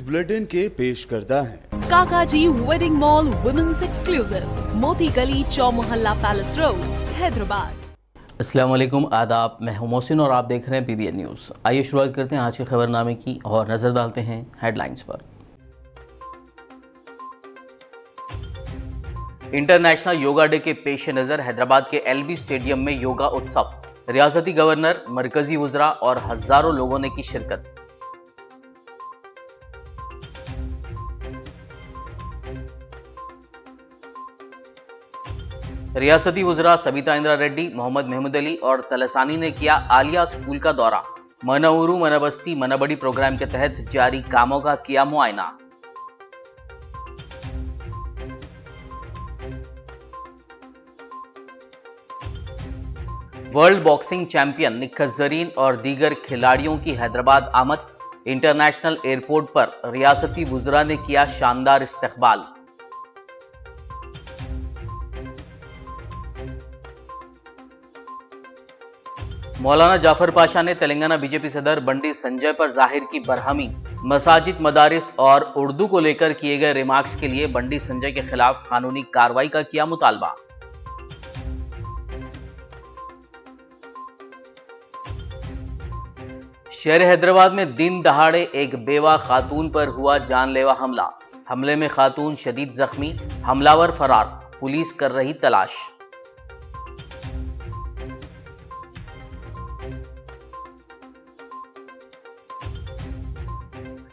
News bulletin के पेश करता है काकाजी वेडिंग मॉल वुमेन्स एक्सक्लूसिव, मोती गली, चौमोहल्ला पैलेस रोड, हैदराबाद। अस्सलाम वालेकुम, आदाब। मैं हूं मोहसिन और आप देख रहे हैं PBN न्यूज़। आइए शुरुआत करते हैं आज के खबरनामे की और नजर डालते हैं हेडलाइंस पर। इंटरनेशनल योगा डे के पेश नज़र हैदराबाद के LB स्टेडियम में योगा उत्सव, रियासती गवर्नर, मरकजी वुज़रा और हजारों लोगों ने की शिरकत। रियासती वुज़रा सबिता इंद्रा रेड्डी, मोहम्मद महमूद अली और तलसानी ने किया आलिया स्कूल का दौरा। मन ऊरू मन बस्ती मन बड़ी प्रोग्राम के तहत जारी कामों का किया मुआयना। World boxing champion Nikhat Zareen और दीगर खिलाड़ियों की हैदराबाद आमद। इंटरनेशनल एयरपोर्ट पर रियासती वुज़रा ने किया शानदार इस्तकबाल। मौलाना जाफर पाशा ने तेलंगाना बीजेपी सदर बंडी संजय पर जाहिर की बरहमी। मसाजिद, मदारिस और उर्दू को लेकर किए गए रिमार्क्स के लिए बंडी संजय के खिलाफ कानूनी कार्रवाई का किया मुतालबा। शहर हैदराबाद में दिन दहाड़े एक बेवा खातून पर हुआ जानलेवा हमला। हमले में खातून शदीद जख्मी, हमलावर फरार, पुलिस कर रही तलाश।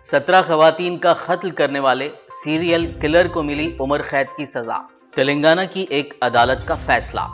सत्रह खवातीन का कत्ल करने वाले सीरियल किलर को मिली उम्र कैद की सजा। तेलंगाना की एक अदालत का फैसला।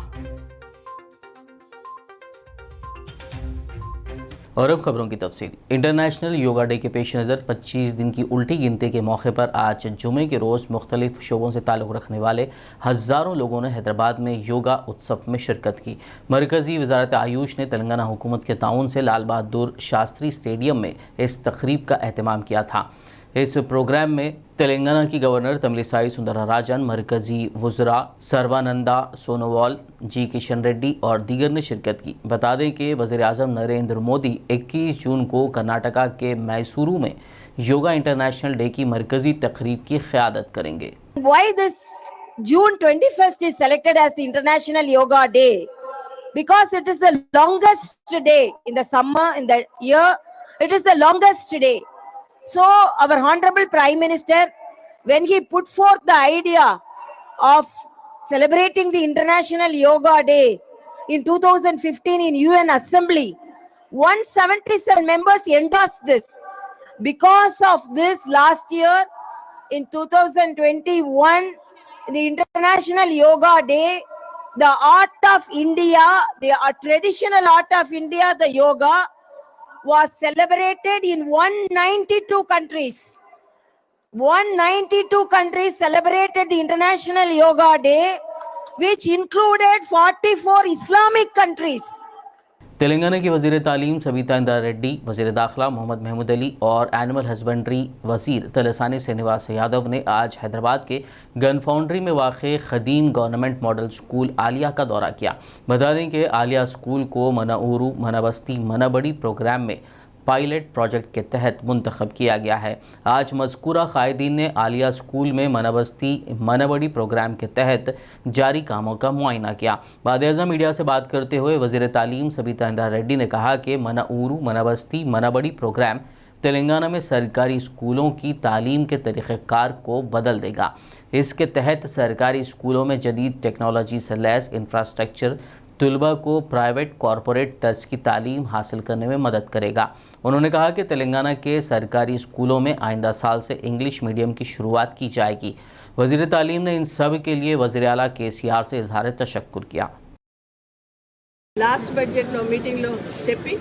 और अब खबरों की तफसील। इंटरनेशनल योगा डे के पेश नज़र 25 दिन की उल्टी गिनती के मौके पर आज जुमे के रोज़ मुख्तलिफ शोबों से ताल्लुक़ रखने वाले हज़ारों लोगों ने हैदराबाद में योगा उत्सव में शिरकत की। मरकज़ी वज़ारत आयुष ने तेलंगाना हुकूमत के ताउन से लाल बहादुर शास्त्री स्टेडियम में इस तकरीब का एहतमाम किया था। इस प्रोग्राम में तेलंगाना की गवर्नर तमिलिसाई सुंदरराजन, मरकजी वुज़रा सर्वानंदा सोनोवाल, जी किशन रेड्डी और दीगर ने शिरकत की। बता दें कि वज़ीर-ए-आज़म नरेंद्र मोदी 21 जून को कर्नाटका के मैसूरू में योगा इंटरनेशनल डे की मरकजी तकरीब की क़यादत करेंगे। Why this June 21st is selected as the International Yoga Day? Because it is the longest day in the summer, in the year. It is the longest day. So our Honorable Prime Minister, when he put forth the idea of celebrating the International Yoga Day in 2015 in UN Assembly, 177 members endorsed this. Because of this, last year in 2021, the International Yoga Day, the art of India, the traditional art of India, the yoga, was celebrated in 192 countries. 192 countries celebrated the International Yoga Day, which included 44 Islamic countries. Telangana की वज़ीर तालीम सबिता इंद्रा रेड्डी, वज़ीर दाखिला मोहम्मद महमूद अली और animal husbandry वज़ीर तलसानी श्रीनिवास यादव ने आज हैदराबाद के गन फाउंड्री में वाक़ ख़दीम गवर्नमेंट मॉडल स्कूल आलिया का दौरा किया। बता दें कि आलिया स्कूल को मन ऊरू मन बस्ती मन बड़ी प्रोग्राम में पायलट प्रोजेक्ट के तहत मुंतखब किया गया है। आज मज़कूरा क़ायदीन ने आलिया स्कूल में मनबस्ती मनबड़ी प्रोग्राम के तहत जारी कामों का मुआयना किया। बाद-ए-आज़म मीडिया से बात करते हुए वज़ीर तालीम सबिता इंद्रा रेड्डी ने कहा कि मन ऊरू मनबस्ती मनबड़ी प्रोग्राम तेलंगाना में सरकारी स्कूलों की तालीम के तरीक़ेकार को बदल देगा। इसके तहत सरकारी स्कूलों में जदीद टेक्नोलॉजी से लैस इंफ्रास्ट्रक्चर तलबा को प्राइवेट कॉरपोरेट तर्ज की तालीम हासिल करने में मदद करेगा। उन्होंने कहा कि तेलंगाना के सरकारी स्कूलों में आइंदा साल से इंग्लिश मीडियम की शुरुआत की जाएगी। वज़ीर तालीम ने इन सब के लिए वज़ीर आला KCR से इजहार तशक्कुर किया। लास्ट बजट मीटिंग చెప్పి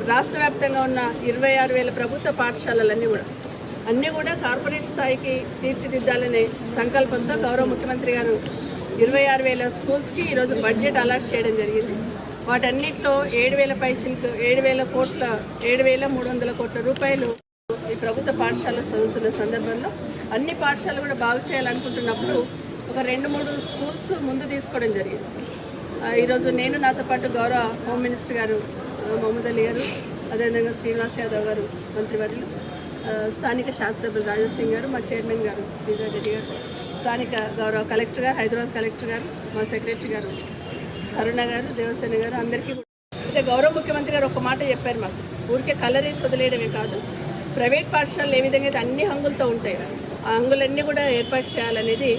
రాష్ట్ర వ్యాప్తంగా ఉన్న 26,000 ప్రభుత్వ పాఠశాలలన్నీ కూడా కార్పొరేట్ స్థాయికి తీర్చిదిద్దాలనే సంకల్పంతో గౌరవ ముఖ్యమంత్రి గారు 26,000 స్కూల్స్కి ఈరోజు బడ్జెట్ అలాట్ చేయడం జరిగింది। వాటన్నిటిలో 7,300 కోట్ల రూపాయలు ఈ ప్రభుత్వ పాఠశాలలో చదువుతున్న సందర్భంలో అన్ని పాఠశాలలు కూడా బాగు చేయాలనుకుంటున్నప్పుడు ఒక 2-3 స్కూల్స్ ముందు తీసుకోవడం జరిగింది। ఈరోజు నేను నాతో పాటు గౌరవ హోమ్ మినిస్టర్ గారు మహమూద్ అలీ గారు, అదేవిధంగా శ్రీనివాస్ యాదవ్ గారు మంత్రివర్యులు, స్థానిక శాసనసభ్యులు రాజేష్ సింగ్ గారు, మా చైర్మన్ గారు శ్రీధర్ రెడ్డి గారు, స్థానిక గౌరవ కలెక్టర్ గారు, హైదరాబాద్ కలెక్టర్ గారు, మా సెక్రటరీ గారు అరుణ గారు, దేవసేన గారు, అందరికీ కూడా అయితే గౌరవ ముఖ్యమంత్రి గారు ఒక మాట చెప్పారు మాకు, ఊరికే కలరేసి వదిలేయడమే కాదు, ప్రైవేట్ పాఠశాలలు ఏ విధంగా అయితే అన్ని హంగులతో ఉంటాయో ఆ హంగులన్నీ కూడా ఏర్పాటు చేయాలనేది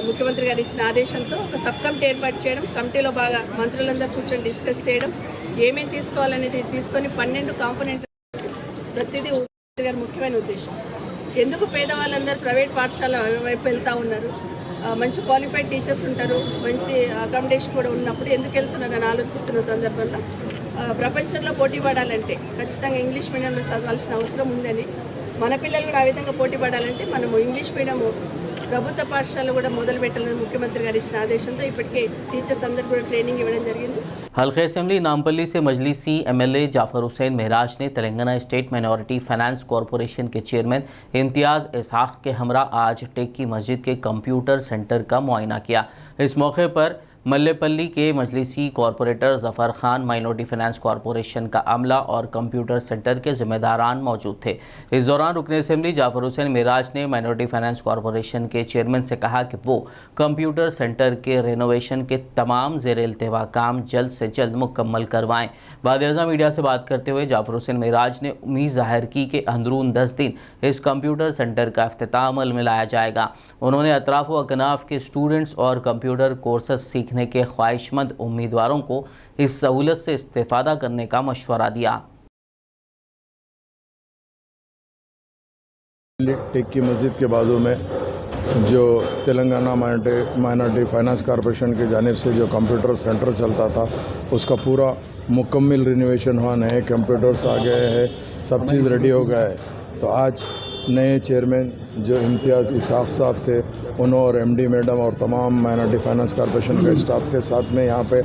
ముఖ్యమంత్రి గారు ఇచ్చిన ఆదేశంతో ఒక సబ్ కమిటీ ఏర్పాటు చేయడం, కమిటీలో బాగా మంత్రులందరూ కూర్చొని డిస్కస్ చేయడం, ఏమేమి తీసుకోవాలనేది తీసుకొని 12 కాంపోనెంట్లు ప్రతిదీ గారు ముఖ్యమైన ఉద్దేశం. ఎందుకు పేదవాళ్ళందరూ ప్రైవేట్ పాఠశాల వైపు వెళ్తూ ఉన్నారు, మంచి క్వాలిఫైడ్ టీచర్స్ ఉంటారు, మంచి అకామిడేషన్ కూడా ఉన్నప్పుడు ఎందుకు వెళ్తున్నారని ఆలోచిస్తున్న సందర్భంలో ప్రపంచంలో పోటీ పడాలంటే ఖచ్చితంగా ఇంగ్లీష్ మీడియంలో చదవాల్సిన అవసరం ఉందని, మన పిల్లలు కూడా ఆ విధంగా పోటీ పడాలంటే మనము ఇంగ్లీష్ మీడియం ప్రభుత్వ పాఠశాల కూడా మొదలు పెట్టాలని ముఖ్యమంత్రి గారు ఇచ్చిన ఆదేశంతో ఇప్పటికే టీచర్స్ అందరికీ కూడా ట్రైనింగ్ ఇవ్వడం జరిగింది. हल्के असेंबली नामपल्ली से मजलिसी एमएलए जाफर हुसैन महराज ने Telangana state minority finance corporation के चेयरमैन इम्तियाज़ इसहाक के हमरा आज टेक की मस्जिद के कंप्यूटर सेंटर का मुआयना किया। इस मौके पर मल्लेपल्ली के मजलिसी corporator Zafar Khan, minority finance corporation का अमला और कंप्यूटर सेंटर के ज़िम्मेदारान मौजूद थे। इस दौरान रुकन असेंबली जाफर हुसैन महराज ने माइनॉरिटी फाइनेंस कॉरपोरेशन के चेयरमैन से कहा कि वो कंप्यूटर सेंटर के रेनोवेशन के तमाम ज़ेर इल्तवा काम जल्द से जल्द मुकम्मल करवाएँ। बाद मीडिया से बात करते हुए जाफर हुसैन महराज ने उम्मीद ज़ाहिर की कि अंदरून 10 दिन इस कंप्यूटर सेंटर का इफ्तिताह अमल में लाया जाएगा। उन्होंने अतराफ व अकनाफ के स्टूडेंट्स और कंप्यूटर कोर्सेज सीखने के ख्वाहिशमंद उम्मीदवारों को इस सहूलत से इस्तेफादा करने का मशवरा दिया। टेक की मस्जिद के बाजू में जो तेलंगाना माइनॉरिटी फाइनेंस कॉरपोरेशन की जानिब से जो कंप्यूटर सेंटर चलता था उसका पूरा मुकम्मल रिनोवेशन हुआ, नए कंप्यूटर्स आ गए हैं, सब चीज़ रेडी हो गया है। तो आज नए चेयरमैन जो इम्तियाज़ इसहाक साहब थे, उन्होंने और एमडी मैडम और तमाम माइनॉरिटी फाइनेंस कॉरपोरेशन के स्टाफ के साथ में यहाँ पे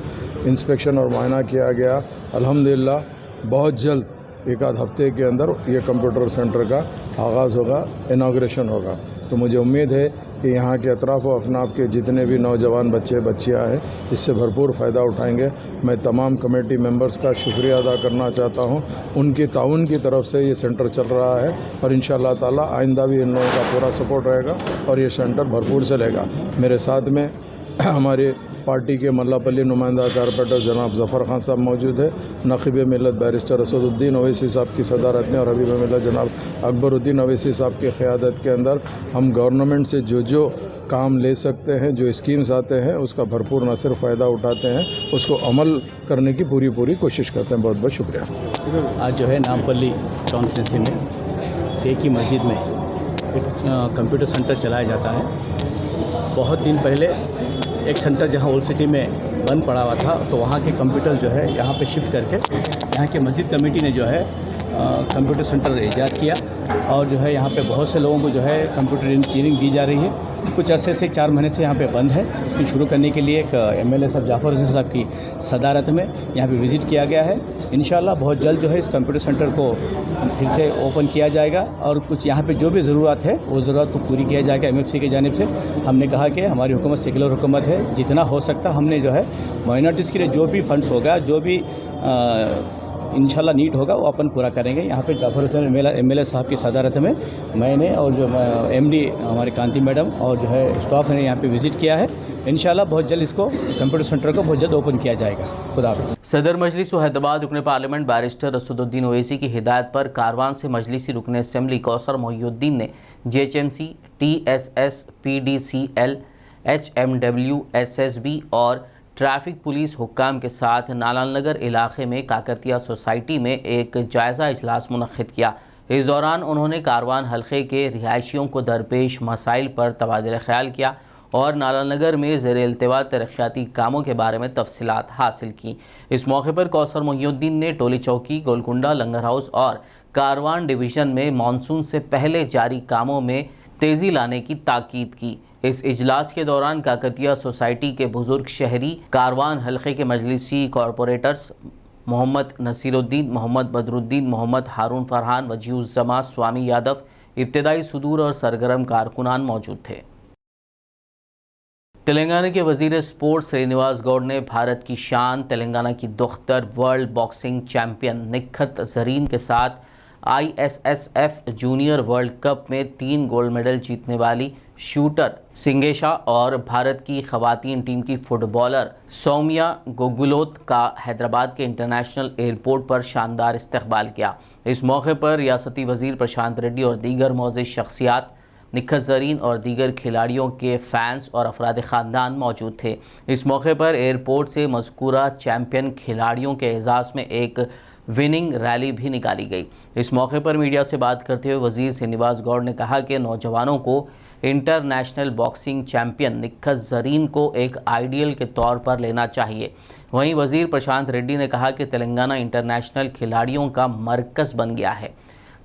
इंस्पेक्शन और मुआयना किया गया। अल्हम्दुलिल्लाह बहुत जल्द एक आध हफ्ते के अंदर ये कंप्यूटर सेंटर का आगाज़ होगा, इनाग्रेशन होगा। तो मुझे उम्मीद है कि यहाँ के अतराफ़ व अफनाफ के जितने भी नौजवान बच्चे बच्चियाँ हैं इससे भरपूर फ़ायदा उठाएंगे। मैं तमाम कमेटी मेंबर्स का शुक्रिया अदा करना चाहता हूँ, उनकी ताउन की तरफ से ये सेंटर चल रहा है और इंशाअल्लाह ताला आइंदा भी इन लोगों का पूरा सपोर्ट रहेगा और ये सेंटर भरपूर चलेगा। मेरे साथ में हमारे पार्टी के मल्लापल्ली नुमाइंदा कारपोरेटर जनाब ज़फ़र खान साहब मौजूद है, नक़ीब मिल्लत बैरिस्टर असदुद्दीन ओवैसी साहब की सदारत में और हबीब मिल्लत जनाब अकबरुद्दीन ओवैसी साहब की क़यादत के अंदर हम गवर्नमेंट से जो काम ले सकते हैं, जो स्कीम्स आते हैं उसका भरपूर न सिर्फ फ़ायदा उठाते हैं, उसको अमल करने की पूरी कोशिश करते हैं। बहुत बहुत शुक्रिया। आज जो है नामपल्ली कॉन्स्टिट्यूंसी में टेक की मस्जिद में एक कंप्यूटर सेंटर चलाया जाता है। बहुत दिन पहले एक सेंटर जहां ओल्ड सिटी में बंद पड़ा हुआ था, तो वहां के कंप्यूटर जो है यहां पे शिफ्ट करके यहां के मस्जिद कमेटी ने जो है कंप्यूटर सेंटर ईजाद किया और जो है यहाँ पे बहुत से लोगों को जो है कंप्यूटर इंजीनियरिंग दी जा रही है। कुछ अरसे से 4 महीने से यहाँ पे बंद है। उसकी शुरू करने के लिए एक एमएलए साहब जाफर हुसैन साहब की सदारत में यहाँ पे विज़िट किया गया है। इंशाल्लाह बहुत जल्द जो है इस कंप्यूटर सेंटर को फिर से ओपन किया जाएगा और कुछ यहाँ पे जो भी ज़रूरत है वो ज़रूरत को पूरी किया जाएगा। एमएफसी की जानिब से हमने कहा कि हमारी हुकूमत सेकुलर हुकूमत है, जितना हो सकता हमने जो है माइनॉरिटीज़ के लिए जो भी फंड्स होगा, जो भी इंशाल्लाह नीड होगा वो अपन पूरा करेंगे। यहाँ पे जाफर हुसैन एमएलए साहब की सदारत में मैंने और जो एमडी हमारे कांति मैडम और जो है स्टाफ ने यहाँ पे विज़िट किया है। इंशाल्लाह बहुत जल्द इसको कंप्यूटर सेंटर को बहुत जल्द ओपन किया जाएगा। खुदा हाफ़िज़। सदर मजलिस हैदराबाद रुकन पार्लियामेंट बैरिस्टर असदुद्दीन ओवैसी की हिदायत पर कारवान से मजलिसी रुकन असेंबली कौसर मोहिउद्दीन ने जेएचएमसी, टीएसएस, पीडीसीएल, एचएमडब्ल्यू, एसएसबी और ट्रैफिक पुलिस हुक्काम के साथ नालानगर इलाके में काकतिया सोसाइटी में एक जायज़ा इजलास मुनक़्क़िद किया। इस दौरान उन्होंने कारवान हल्के के रिहायशियों को दरपेश मसाइल पर तबादला ख्याल किया और नालानगर में ज़ेर इल्तिवा तरक्याती कामों के बारे में तफसीलात हासिल की। इस मौके पर कौसर मोहिउद्दीन ने टोली चौकी, गोलकुंडा, लंगर हाउस और कारवान डिवीज़न में मानसून से पहले जारी कामों में तेज़ी लाने की ताकीद की। इस इजलास के दौरान काकतिया सोसाइटी के बुजुर्ग शहरी, कारवान हल्के के मजलिसी कॉरपोरेटर्स मोहम्मद नसीरुद्दीन, मोहम्मद बदरुद्दीन, मोहम्मद हारून फरहान, वजीउज़्ज़मा, स्वामी यादव, इब्तिदाई सुदूर और सरगर्म कारकुनान मौजूद थे। तेलंगाना के वजीर स्पोर्ट्स श्रीनिवास गौड़ ने भारत की शान तेलंगाना की दुख्तर world boxing champion Nikhat Zareen के साथ ISSF जूनियर वर्ल्ड कप में 3 गोल्ड मेडल जीतने वाली शूटर सिंगेशा और भारत की खवातीन टीम की फुटबॉलर सौम्या गोगुलोत का हैदराबाद के इंटरनेशनल एयरपोर्ट पर शानदार इस्तकबाल किया। इस मौके पर रियासती वजीर प्रशांत रेड्डी और दीगर मौजूद शख्सियात, निखत ज़रीन और दीगर खिलाड़ियों के फैंस और अफराद ख़ानदान मौजूद थे। इस मौके पर एयरपोर्ट से मज़कूरा चैम्पियन खिलाड़ियों के एजाज़ में एक विनिंग रैली भी निकाली गई। इस मौके पर मीडिया से बात करते हुए वज़ीर श्रीनिवास गौड़ ने कहा कि नौजवानों को international boxing champion Nikhat Zareen को एक आइडियल के तौर पर लेना चाहिए। वहीं वज़ीर प्रशांत रेड्डी ने कहा कि तेलंगाना इंटरनेशनल खिलाड़ियों का मरकज़ बन गया है,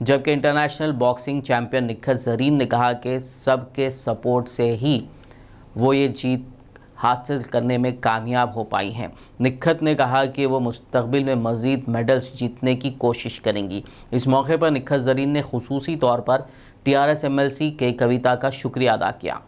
जबकि international boxing champion Nikhat Zareen ने कहा कि सबके सपोर्ट से ही वो ये जीत हासिल करने में कामयाब हो पाई हैं। निखत ने कहा कि वो मुस्तकबिल में मज़ीद मेडल्स जीतने की कोशिश करेंगी। इस मौके पर निखत ज़रीन ने खुसूसी तौर पर TRS MLC के कविता का शुक्रिया अदा किया।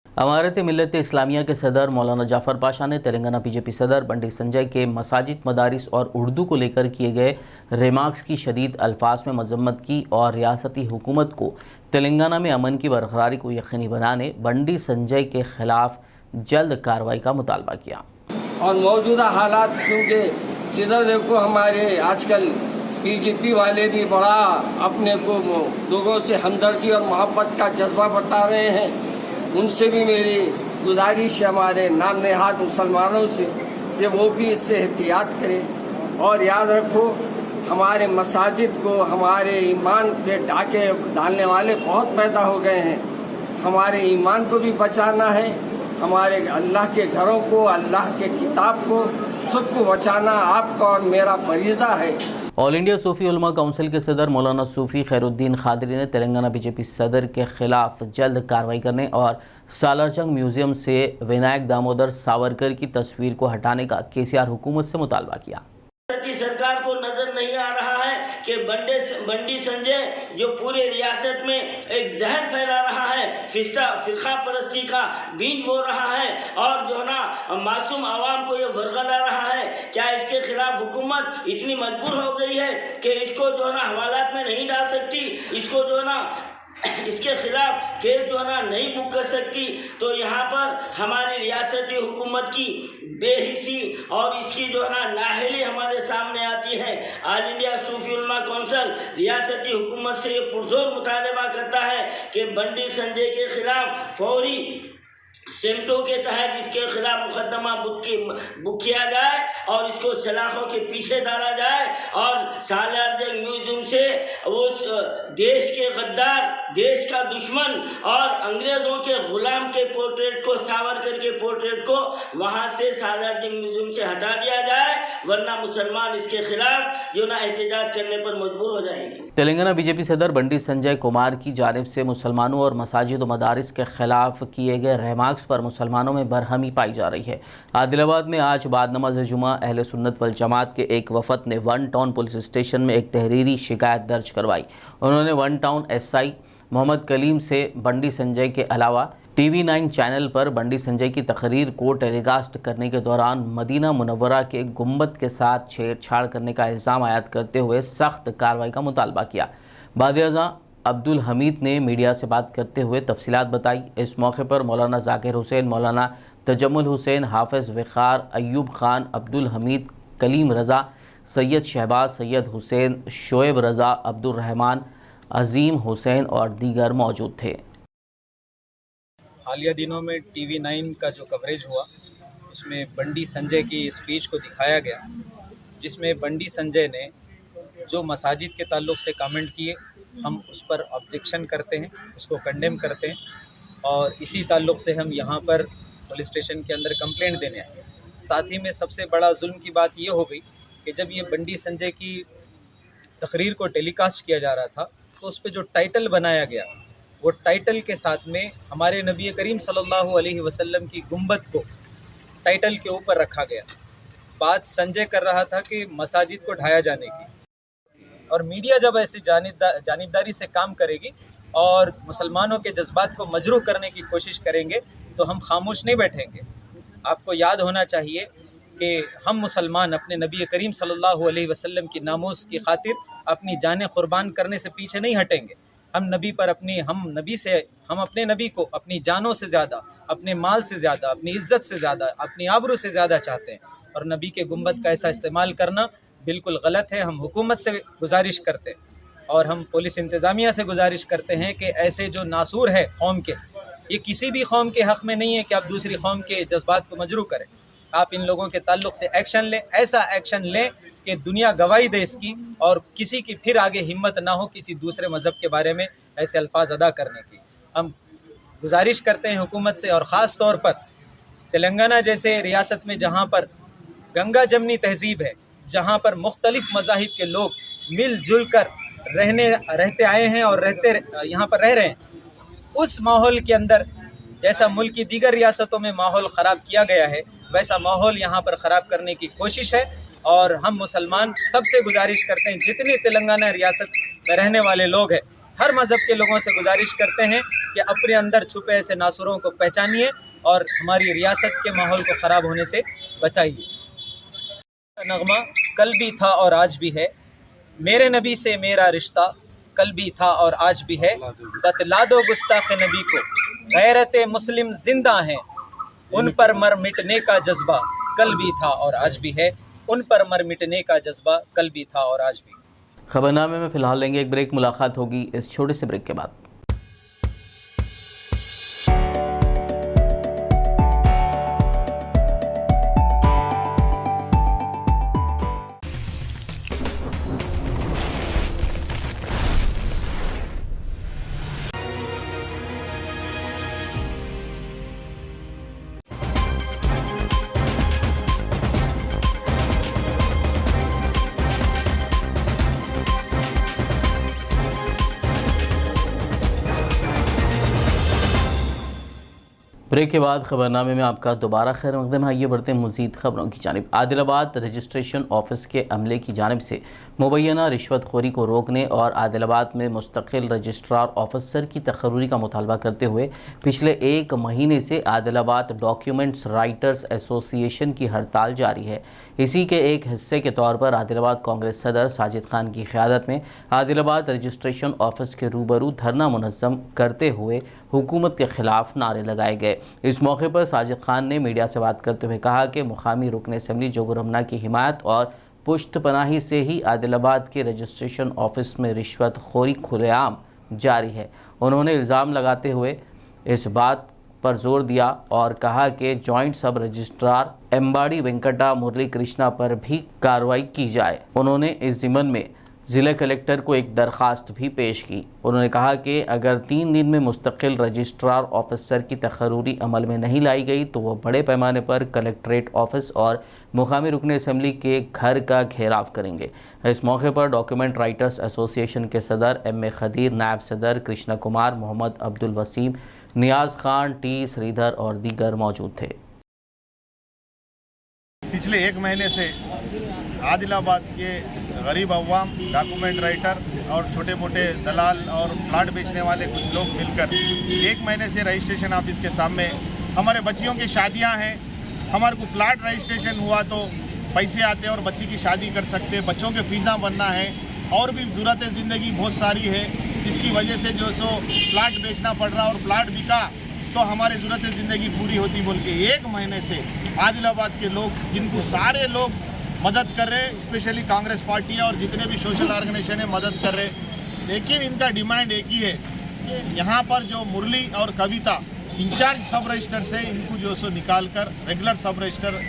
अमारत मिल्लत इस्लामिया के सदर मौलाना जाफ़र पाशा ने तेलंगाना BJP सदर बंडी संजय के मसाजिद, मदारिस और उर्दू को लेकर किए गए रिमार्क्स की शदीद अल्फाज में मजम्मत की और रियासती हुकूमत को तेलंगाना में अमन की बरकरारी को यकीनी बनाने बंडी संजय के खिलाफ जल्द कार्रवाई का मुतालबा किया। और मौजूदा हालात, क्योंकि जिधर देखो हमारे आजकल BJP वाले भी बड़ा अपने को लोगों से हमदर्दी और मोहब्बत का जज्बा बता रहे हैं, उनसे भी मेरी गुजारिश है हमारे नाम नेहाद मुसलमानों से कि वो भी इससे एहतियात करें। और याद रखो, हमारे मसाजिद को हमारे ईमान के डाके डालने वाले बहुत पैदा हो गए हैं। हमारे ईमान को भी बचाना है, हमारे अल्लाह के घरों को, अल्लाह के किताब को, सबको बचाना आपका और मेरा फरीज़ा है। ऑल इंडिया सूफ़ी उलमा काउंसिल के सदर मौलाना सूफ़ी खैरुद्दीन खादरी ने तेलंगाना BJP सदर के खिलाफ जल्द कार्रवाई करने और सालारजंग म्यूजियम से विनायक दामोदर सावरकर की तस्वीर को हटाने का KCR हुकूमत से मुतालबा किया। सरकार को नजर नहीं आ रहा है कि बंडी संजय जो पूरे रियासत में एक जहर फैला रहा है, फिरका परस्ती का बीन बो रहा है और जो ना मासूम आवाम को ये वर्गला रहा है। क्या इसके खिलाफ हुकूमत इतनी मजबूर हो गई है कि इसको जो ना हवालात में नहीं डाल सकती, इसको जो ना इसके खिलाफ केस जो ना नहीं बुक कर सकती? तो यहाँ पर हमारी रियासती हुकूमत की बेहिसी और इसकी जो ना नाअहली हमारे सामने आती है। ऑल इंडिया सूफी उलमा काउंसिल रियासती हुकूमत से ये पुरजोर मुतालबा करता है कि बंडी संजय के खिलाफ फौरी सिमटों के तहत इसके खिलाफ मुकदमा बुक किया जाए और इसको सलाखों के पीछे डाला जाए और सालारजंग म्यूजियम से उस देश के गद्दार, देश का दुश्मन और अंग्रेज़ों के गुलाम के पोर्ट्रेट को, सावरकर के पोर्ट्रेट को वहाँ से सालारजंग म्यूजियम से हटा दिया जाए, वरना मुसलमान इसके खिलाफ जो ना एहतजाज करने पर मजबूर हो जाएंगे। तेलंगाना BJP सदर बंडी संजय कुमार की जानिब से मुसलमानों और मसाजिद और मदारिस के खिलाफ किए गए रिमार्क्स पर मुसलमानों में बरहमी पाई जा रही है। आदिलाबाद में आज बाद नमाज जुमा अहले सुन्नत वल जमात के एक वफद ने वन टाउन पुलिस स्टेशन में एक तहरीरी शिकायत दर्ज करवाई। उन्होंने one town SI Mohammed Kaleem से बंडी संजय के अलावा TV9 चैनल पर बंडी संजय की तकरीर को टेलीकास्ट करने के दौरान मदीना मुनव्वरा के गुंबद के साथ छेड़छाड़ करने का इल्ज़ाम आयद करते हुए सख्त कार्रवाई का मुतालबा किया। बादियाज़ा अब्दुल हमीद ने मीडिया से बात करते हुए तफसीलात बताई। इस मौके पर मौलाना जाकिर हुसैन, मौलाना तजम्मुल हुसैन, हाफिज़ वक़ार, अयूब खान, अब्दुल हमीद, कलीम रज़ा, सैयद शहबाज, सैयद हुसैन, शोएब रज़ा, अब्दुल रहमान, अजीम हुसैन और दीगर मौजूद थे। हालिया दिनों में TV9 का जो कवरेज हुआ उसमें बंडी संजय की स्पीच को दिखाया गया, जिसमें बंडी संजय ने जो मसाजिद के ताल्लुक़ से कमेंट किए, हम उस पर ऑब्जेक्शन करते हैं, उसको कंडेम करते हैं और इसी ताल्लुक़ से हम यहाँ पर पुलिस स्टेशन के अंदर कंप्लेंट देने आए। साथ ही में सबसे बड़ा जुल्म की बात ये हो गई कि जब ये बंडी संजय की तकरीर को टेलीकास्ट किया जा रहा था तो उस पर जो टाइटल बनाया गया, वो टाइटल के साथ में हमारे नबी करीम सल्लल्लाहु अलैहि वसल्लम की गुंबद को टाइटल के ऊपर रखा गया। बात संजय कर रहा था कि मसाजिद को ढाया जाने की, और मीडिया जब ऐसी जानिबदारी से काम करेगी और मुसलमानों के जज्बात को मजरूह करने की कोशिश करेंगे तो हम खामोश नहीं बैठेंगे। आपको याद होना चाहिए कि हम मुसलमान अपने नबी करीम सल्लल्लाहु अलैहि वसल्लम की नामूस की खातिर अपनी जानें कुर्बान करने से पीछे नहीं हटेंगे। हम अपने नबी को अपनी जानों से ज़्यादा, अपने माल से ज़्यादा, अपनी इज़्ज़त से ज़्यादा, अपनी आबरू से ज़्यादा चाहते हैं, और नबी के गुंबद का ऐसा इस्तेमाल करना बिल्कुल गलत है। हम हुकूमत से गुजारिश करते हैं और हम पुलिस इंतज़ामिया से गुजारिश करते हैं कि ऐसे जो नासूर है कौम के, ये किसी भी कौम के हक़ में नहीं है कि आप दूसरी कौम के जज्बात को मजरू करें। आप इन लोगों के ताल्लुक़ से एक्शन लें, ऐसा एक्शन लें कि दुनिया गवाही दे इसकी, और किसी की फिर आगे हिम्मत ना हो किसी दूसरे मज़हब के बारे में ऐसे अल्फाज अदा करने की। हम गुजारिश करते हैं हुकूमत से, और ख़ास तौर पर तेलंगाना जैसे रियासत में जहाँ पर गंगा जमनी तहजीब है, जहाँ पर मुख्तलिफ़ मज़ाहिब के लोग मिलजुल कर रहते आए हैं और यहाँ पर रह रहे हैं, उस माहौल के अंदर जैसा मुल्क की दीगर रियासतों में माहौल ख़राब किया गया है, वैसा माहौल यहाँ पर ख़राब करने की कोशिश है। और हम मुसलमान सबसे गुजारिश करते हैं, जितने तेलंगाना रियासत में रहने वाले लोग हैं, हर मज़हब के लोगों से गुजारिश करते हैं कि अपने अंदर छुपे ऐसे नासुरों को पहचानिए और हमारी रियासत के माहौल को ख़राब होने से बचाइए। नगमा कल भी था और आज भी है, मेरे नबी से मेरा रिश्ता कल भी था और आज भी है, बतला दो गुस्ताख नबी को गैरत मुस्लिम जिंदा है, उन पर मर मिटने का जज्बा कल भी था और आज भी है, उन पर मर मिटने का जज्बा कल भी था और आज भी। खबरनामे में फ़िलहाल लेंगे एक ब्रेक, मुलाकात होगी इस छोटे से ब्रेक के बाद। ब्रेक के बाद खबरनामे में आपका दोबारा खैर मकदम है। आइए बढ़ते हैं मज़ीद खबरों की जानिब। आदिलाबाद रजिस्ट्रेशन ऑफिस के अमले की जानिब से मुबैना रिश्वतखोरी को रोकने और आदिलाबाद में मुस्तकिल रजिस्ट्रार ऑफिसर की तकर्री का मुतालबा करते हुए पिछले 1 महीने से आदिलाबाद डॉक्यूमेंट्स राइटर्स एसोसिएशन की हड़ताल जारी है। इसी के एक हिस्से के तौर पर आदिलाबाद कांग्रेस सदर साजिद खान की क़यादत में आदिलाबाद रजिस्ट्रेशन ऑफिस के रूबरू धरना मुनज़्ज़म करते हुए हुकूमत के ख़िलाफ़ नारे लगाए गए। इस मौके पर साजिद खान ने मीडिया से बात करते हुए कहा कि मुकामी रुकन असम्बली जोगुर रमना की हिमायत और पुश्त पनाही से ही आदिलाबाद के रजिस्ट्रेशन ऑफिस में रिश्वतखोरी खुलेआम जारी है। उन्होंने इल्ज़ाम लगाते हुए इस बात पर जोर दिया और कहा कि जॉइंट सब रजिस्ट्रार एम्बाडी वेंकटा मुरली कृष्णा पर भी कार्रवाई की जाए। उन्होंने इस ज़िम्मन में ज़िला कलेक्टर को एक दरख्वास्त भी पेश की। उन्होंने कहा कि अगर 3 दिन में मुस्तकिल रजिस्ट्रार ऑफिसर की तकर्री अमल में नहीं लाई गई तो वह बड़े पैमाने पर कलेक्ट्रेट ऑफिस और मुकामी रुकन असम्बली के घर का घेराव करेंगे। इस मौके पर डॉक्यूमेंट राइटर्स एसोसिएशन के सदर M.A. खदीर, नायब सदर कृष्णा कुमार, मोहम्मद अब्दुल वसीम, नियाज खान, T. श्रीधर और दीगर मौजूद थे। पिछले 1 महीने से आदिलाबाद के गरीब अवाम, डॉक्यूमेंट राइटर और छोटे मोटे दलाल और प्लाट बेचने वाले कुछ लोग मिलकर 1 महीने से रजिस्ट्रेशन ऑफिस के सामने, हमारे बच्चियों की शादियां हैं, हमारे को प्लाट रजिस्ट्रेशन हुआ तो पैसे आते हैं और बच्ची की शादी कर सकते हैं, बच्चों के फ़ीसा बनना है और भी ज़रूरतें ज़िंदगी बहुत सारी है, जिसकी वजह से जो सो प्लाट बेचना पड़ रहा और प्लाट बिका तो हमारे ज़रूरतें ज़िंदगी पूरी होती बोल के 1 महीने से आदिलाबाद के लोग, जिनको सारे लोग मदद कर रहे, स्पेशली कांग्रेस पार्टी है और जितने भी सोशल ऑर्गेनाइजेशन है मदद कर रहे, लेकिन इनका डिमांड एक ही है कि यहाँ पर जो मुरली और कविता इंचार्ज सब रजिस्टर से इनको जो सो निकाल कर रेगुलर सब रजिस्टर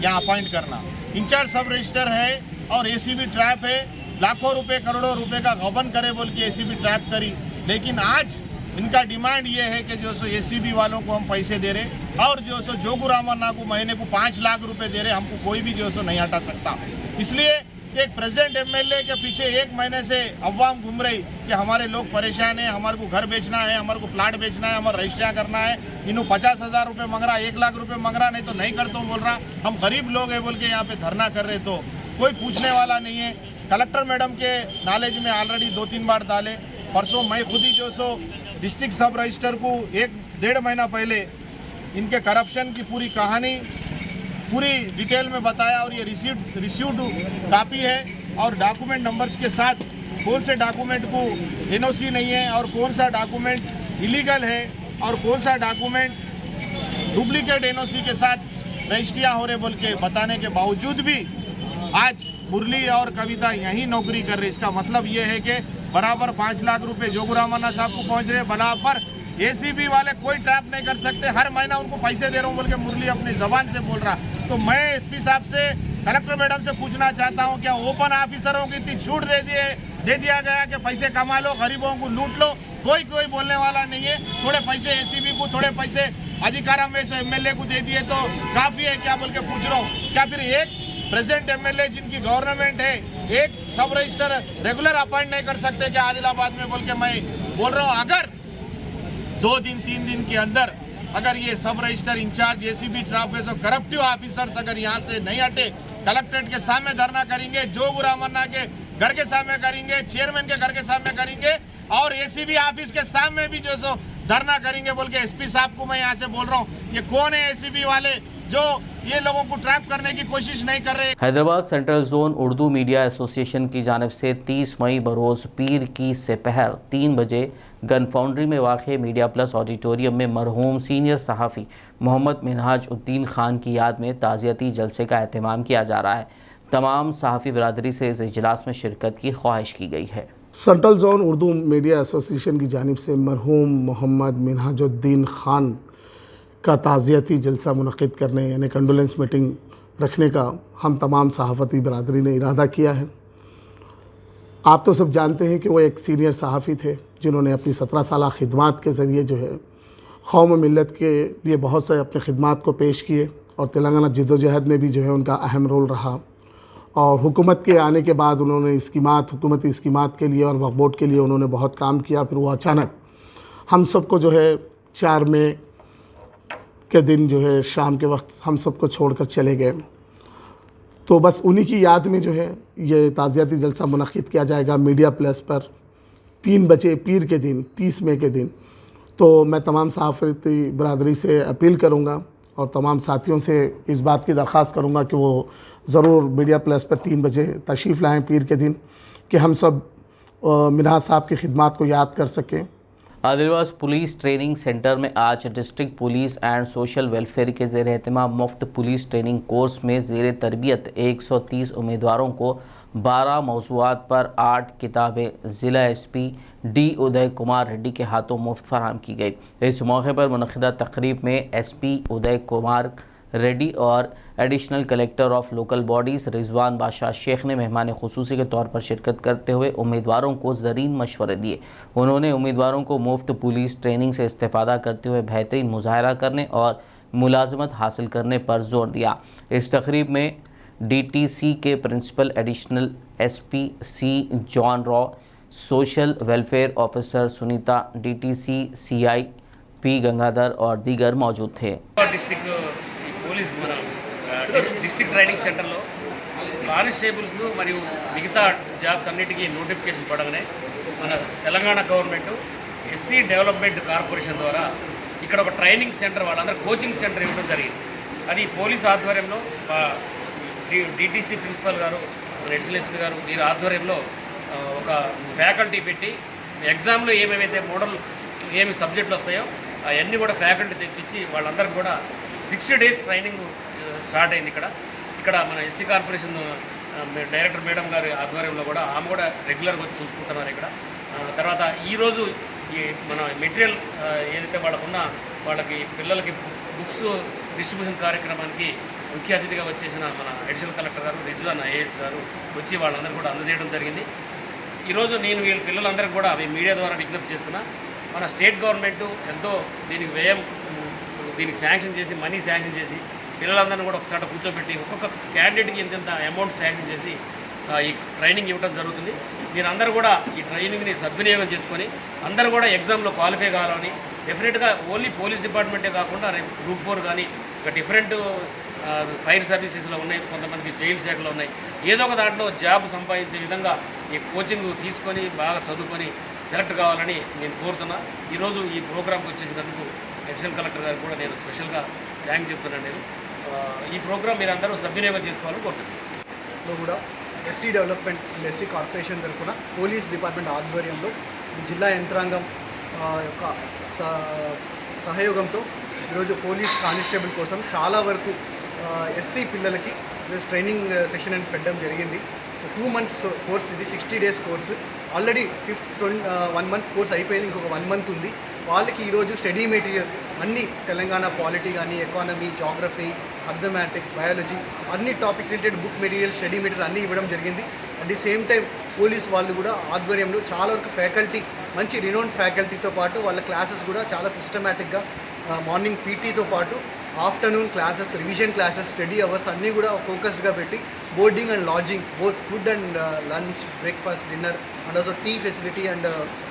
यहाँ अपॉइंट करना। इंचार्ज सब रजिस्टर है और ACB ट्रैप है, लाखों रुपए करोड़ों रुपए का गबन करे बोल के ACB ट्रैप करी, लेकिन आज इनका डिमांड ये है कि जो सो ACB वालों को हम पैसे दे रहे और जो सो जोगुर रमना को महीने को 5 लाख रुपए दे रहे, हमको कोई भी जो सो नहीं हटा सकता। इसलिए एक प्रेसिडेंट MLA के पीछे 1 महीने से अवाम घूम रही कि हमारे लोग परेशान हैं, हमारे को घर बेचना है, हमारे को प्लाट बेचना है, हमारा रजिस्ट्रियाँ करना है, इन्हों 50,000 रुपये मांग रहा, 1 लाख रुपये मांग रहा, नहीं तो नहीं करता हूँ बोल रहा, हम गरीब लोग हैं बोल के यहाँ पे धरना कर रहे, तो कोई पूछने वाला नहीं है। कलेक्टर मैडम के नॉलेज में ऑलरेडी 2-3 बार डाले। परसों मैं खुद ही जो सो डिस्ट्रिक्ट सब रजिस्टर को 1-1.5 महीना पहले इनके करप्शन की पूरी कहानी पूरी डिटेल में बताया और ये रिसीव्ड कापी है और डॉक्यूमेंट नंबर्स के साथ कौन से डॉक्यूमेंट को एनओसी नहीं है और कौन सा डॉक्यूमेंट इलीगल है और कौन सा डॉक्यूमेंट डुप्लीकेट एनओसी के साथ रजिस्ट्रियाँ हो रहे बोल के बताने के बावजूद भी आज मुरली और कविता यहीं नौकरी कर रही। इसका मतलब ये है कि बराबर 5 लाख रुपए जोगू रामन्ना साहब को पहुंच रहे, बराबर एसीबी वाले कोई ट्रैप नहीं कर सकते, हर महीना उनको पैसे दे रहा हूँ बोल के मुरली अपनी जबान से बोल रहा। तो मैं एसपी साहब से, कलेक्टर मैडम से पूछना चाहता हूँ, क्या ओपन ऑफिसरों की इतनी छूट दे दिया गया कि पैसे कमा लो, गरीबों को लूट लो, कोई बोलने वाला नहीं है। थोड़े पैसे एसीबी को, थोड़े पैसे अधिकाराम में एमएलए को दे दिए तो काफ़ी है क्या बोल के पूछ रहा हूँ। क्या फिर एक प्रेजेंट एमएलए जिनकी गवर्नमेंट है एक सब रजिस्टर रेगुलर अपॉइंट नहीं कर सकते क्या आदिलाबाद में बोल के मैं बोल रहा हूँ। अगर 2 दिन 3 दिन के अंदर अगर ये सब रजिस्टर इंचार्ज एसीबी ट्राफिक और करप्टिव ऑफिसर्स अगर यहाँ से नहीं हटे, कलेक्ट्रेट के सामने धरना करेंगे, जोगू रामन्ना के घर के सामने करेंगे, चेयरमैन के घर के सामने करेंगे और एसीबी ऑफिस के सामने भी जो सो धरना करेंगे बोल के एसपी साहब को मैं यहाँ से बोल रहा हूँ। ये कौन है एसीबी वाले जो ये लोगों को ट्रैप करने की कोशिश नहीं कर रहे। Hyderabad central zone Urdu media association की जानिब से 30 मई बरोज़ पीर की सेपहर 3 बजे गन फाउंड्री में वाक़ मीडिया प्लस ऑडिटोरियम में मरहूम सीनियर सहाफ़ी मोहम्मद मिनहाज उद्दीन खान की याद में ताज़ियती जलसे का एहतमाम किया जा रहा है। तमाम सहाफ़ी बरादरी से इस इजलास में शिरकत की ख्वाहिश की गई है। Central zone Urdu media association की जानिब से मरहूम मोहम्मद मिनहाजुद्दीन खान का ताज़ियती जलसा मुनक़िद करने यानी कंडोलेंस मीटिंग रखने का हम तमाम सहाफ़ती बरादरी ने इरादा किया है। आप तो सब जानते हैं कि वो एक सीनियर सहाफ़ी थे जिन्होंने अपनी 17 साल खिदमत के ज़रिए जो है कौम मिलत के लिए बहुत से अपने खिदमत को पेश किए और तेलंगाना जद्दोजहद में भी जो है उनका अहम रोल रहा। और हुकूमत के आने के बाद उन्होंने हुकूमती स्कीमात के लिए और वक्फ बोर्ड के लिए उन्होंने बहुत काम किया। फिर वो अचानक हम सबको जो है 4 मई के दिन जो है शाम के वक्त हम सबको छोड़कर चले गए। तो बस उन्हीं की याद में जो है ये ताज़ियती जलसा मुनक़िद किया जाएगा मीडिया प्लस पर 3 बजे पीर के दिन 30 मई के दिन। तो मैं तमाम सहाफ़ती बरादरी से अपील करूँगा और तमाम साथियों से इस बात की दरख्वास्त करूँगा कि वो ज़रूर मीडिया प्लस पर 3 बजे तशरीफ़ लाएँ पीर के दिन कि हम सब मिनहाज साहब की खिदमत को याद कर सकें। आदिलाबाद पुलिस ट्रेनिंग सेंटर में आज district police and social welfare के ज़ेर एहतमाम मुफ्त पुलिस ट्रेनिंग कोर्स में ज़ेर तरबियत 130 उम्मीदवारों को 12 मौज़ूआत पर 8 किताबें ज़िला एसपी डी उदय कुमार रेड्डी के हाथों मुफ्त फराहम की गई। इस मौके पर मुनक़िदा तक़रीब में एसपी उदय कुमार रेड्डी और additional collector of local bodies Rizwan बादशाह शेख ने मेहमान खुसूसी के तौर पर शिरकत करते हुए उम्मीदवारों को ज़रीन मशवरे दिए। उन्होंने उम्मीदवारों को मुफ्त पुलिस ट्रेनिंग से इस्तेफ़ादा करते हुए बेहतरीन मुज़ाहरा करने और मुलाजमत हासिल करने पर जोर दिया। इस तक़रीब में DTC के principal additional SP C John रॉ, social welfare officer Sunita, DTC CI P Gangadhar और दीगर मौजूद थे। పోలీస్ మన డిస్ట్రిక్ట్ ట్రైనింగ్ సెంటర్లో కానిస్టేబుల్స్ మరియు మిగతా జాబ్స్ అన్నిటికీ నోటిఫికేషన్ పడగానే మన Telangana government SC development corporation ద్వారా ఇక్కడ ఒక ట్రైనింగ్ సెంటర్ వాళ్ళందరూ కోచింగ్ సెంటర్ ఇవ్వడం జరిగింది. అది పోలీస్ ఆధ్వర్యంలో DTC ప్రిన్సిపల్ గారు, ఎడిషనల్ ఎస్పీ గారు వీరి ఆధ్వర్యంలో ఒక ఫ్యాకల్టీ పెట్టి ఎగ్జామ్లో ఏమేమైతే మోడల్ ఏమి సబ్జెక్టులు వస్తాయో అవన్నీ కూడా ఫ్యాకల్టీ తెప్పించి వాళ్ళందరికీ కూడా 60 days ట్రైనింగ్ స్టార్ట్ అయింది. ఇక్కడ మన ఎస్సీ కార్పొరేషన్ డైరెక్టర్ మేడం గారి ఆధ్వర్యంలో కూడా ఆమె కూడా రెగ్యులర్గా వచ్చి చూసుకుంటున్నారు ఇక్కడ. తర్వాత ఈరోజు ఈ మన మెటీరియల్ ఏదైతే వాళ్ళకి పిల్లలకి బుక్స్ డిస్ట్రిబ్యూషన్ కార్యక్రమానికి ముఖ్య అతిథిగా వచ్చేసిన మన అడిషనల్ కలెక్టర్ గారు రిజ్వాన్ IAS గారు వచ్చి వాళ్ళందరూ కూడా అందజేయడం జరిగింది. ఈరోజు నేను వీళ్ళ పిల్లలందరికీ కూడా మీడియా ద్వారా విజ్ఞప్తి చేస్తున్నా, మన స్టేట్ గవర్నమెంట్ ఎంతో దీనికి శాంక్షన్ చేసి మనీ శాంక్షన్ చేసి పిల్లలందరినీ కూడా ఒకసారి కూర్చోబెట్టి ఒక్కొక్క క్యాండిడేట్కి ఇంత అమౌంట్ శాంక్షన్ చేసి ఈ ట్రైనింగ్ ఇవ్వడం జరుగుతుంది. మీరందరూ కూడా ఈ ట్రైనింగ్ని సద్వినియోగం చేసుకొని అందరూ కూడా ఎగ్జామ్లో క్వాలిఫై కావాలని, డెఫినెట్గా ఓన్లీ పోలీస్ డిపార్ట్మెంటే కాకుండా రేపు గ్రూప్ 4 కానీ ఇంకా డిఫరెంట్ ఫైర్ సర్వీసెస్లో ఉన్నాయి, కొంతమందికి జైలు శాఖలో ఉన్నాయి, ఏదో ఒక దాంట్లో జాబ్ సంపాదించే విధంగా ఈ కోచింగ్ తీసుకొని బాగా చదువుకొని సెలెక్ట్ కావాలని నేను కోరుతున్నా. ఈరోజు ఈ ప్రోగ్రామ్కి వచ్చేసినందుకు అడిషనల్ కలెక్టర్ గారికి కూడా నేను స్పెషల్గా థ్యాంక్ చెప్తున్నాను. నేను ఈ ప్రోగ్రాం మీరందరూ సద్వినియోగం చేసుకోవాలని కోరుతున్నాను. లో కూడా SC development and SC corporation తరఫున పోలీస్ డిపార్ట్మెంట్ ఆధ్వర్యంలో జిల్లా యంత్రాంగం యొక్క సహయోగంతో ఈరోజు పోలీస్ కానిస్టేబుల్ కోసం చాలా వరకు ఎస్సీ పిల్లలకి ఈరోజు ట్రైనింగ్ సెషన్ అని పెట్టడం జరిగింది. సో 2 months కోర్స్, ఇది 60 days course. Already 1 month course అయిపోయింది, ఇంకొక 1 month ఉంది. వాళ్ళకి ఈరోజు స్టడీ మెటీరియల్ అన్ని తెలంగాణ పాలిటీ కానీ, ఎకానమీ, జాగ్రఫీ, అర్థమెటిక్, బయాలజీ అన్ని topics related book material, study material అన్నీ ఇవ్వడం జరిగింది. At the same time police వాళ్ళు కూడా ఆధ్వర్యంలో చాలా వరకు ఫ్యాకల్టీ, మంచి రినౌండ్ ఫ్యాకల్టీతో పాటు వాళ్ళ క్లాసెస్ కూడా చాలా సిస్టమేటిక్గా మార్నింగ్ పీటీతో పాటు afternoon classes, revision classes, study hours అన్నీ కూడా ఫోకస్డ్గా పెట్టి boarding and lodging, both food and lunch, breakfast, dinner and also tea facility and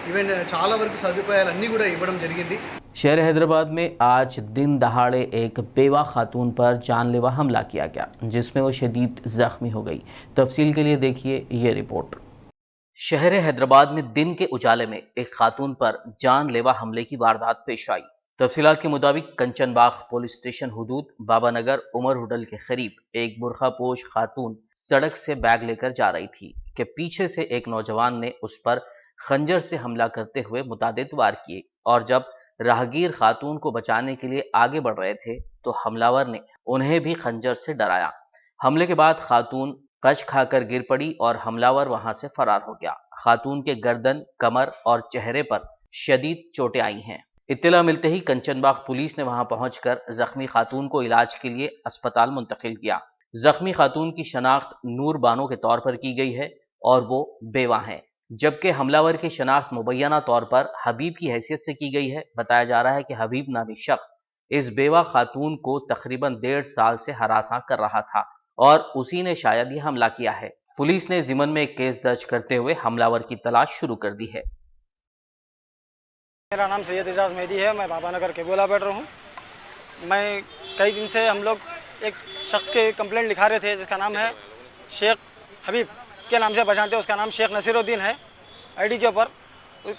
even చాలా వరకు సదుపాయాలు అన్నీ కూడా ఇవ్వడం జరిగింది. शहर हैदराबाद में आज दिन दहाड़े एक बेवा खातून पर जानलेवा हमला किया गया, जिसमें वो शदीद जख्मी हो गई। तफसील के लिए देखिए ये रिपोर्ट। शहर हैदराबाद में दिन के उजाले में एक खातून पर जानलेवा हमले की वारदात पेश आई। तफसीलात के मुताबिक कंचनबाग पुलिस स्टेशन हुदूद बाबानगर उमर होटल के करीब एक बुरखापोश खातून सड़क से बैग लेकर जा रही थी कि पीछे से एक नौजवान ने उस पर खंजर से हमला करते हुए मुतादिद वार किए, और जब राहगीर खातून को बचाने के लिए आगे बढ़ रहे थे तो हमलावर ने उन्हें भी खंजर से डराया। हमले के बाद खातून कच खाकर गिर पड़ी और हमलावर वहां से फरार हो गया। खातून के गर्दन, कमर और चेहरे पर शदीद चोटें आई हैं। इत्तला मिलते ही कंचनबाग पुलिस ने वहां पहुंचकर जख्मी खातून को इलाज के लिए अस्पताल मुंतकिल किया। जख्मी खातून की शनाख्त नूर बानो के तौर पर की गई है और वो बेवा हैं, जबकि हमलावर की शनाख्त मुबैना तौर पर हबीब की हैसियत से की गई है। बताया जा रहा है कि हबीब नामी शख्स इस बेवा खातून को तकरीबन 1.5 साल से हरासा कर रहा था और उसी ने शायद ये हमला किया है। पुलिस ने जिमन में एक केस दर्ज करते हुए हमलावर की तलाश शुरू कर दी है। मेरा नाम सैयद एजाज मेहदी है, मैं बाबानगर केबोला बैठ रहा हूँ। मैं कई दिन से हम लोग एक शख्स के कंप्लेंट लिखा रहे थे जिसका नाम है शेख हबीब के नाम से पहचानते हैं, उसका नाम शेख नसीरुद्दीन है आईडी के ऊपर।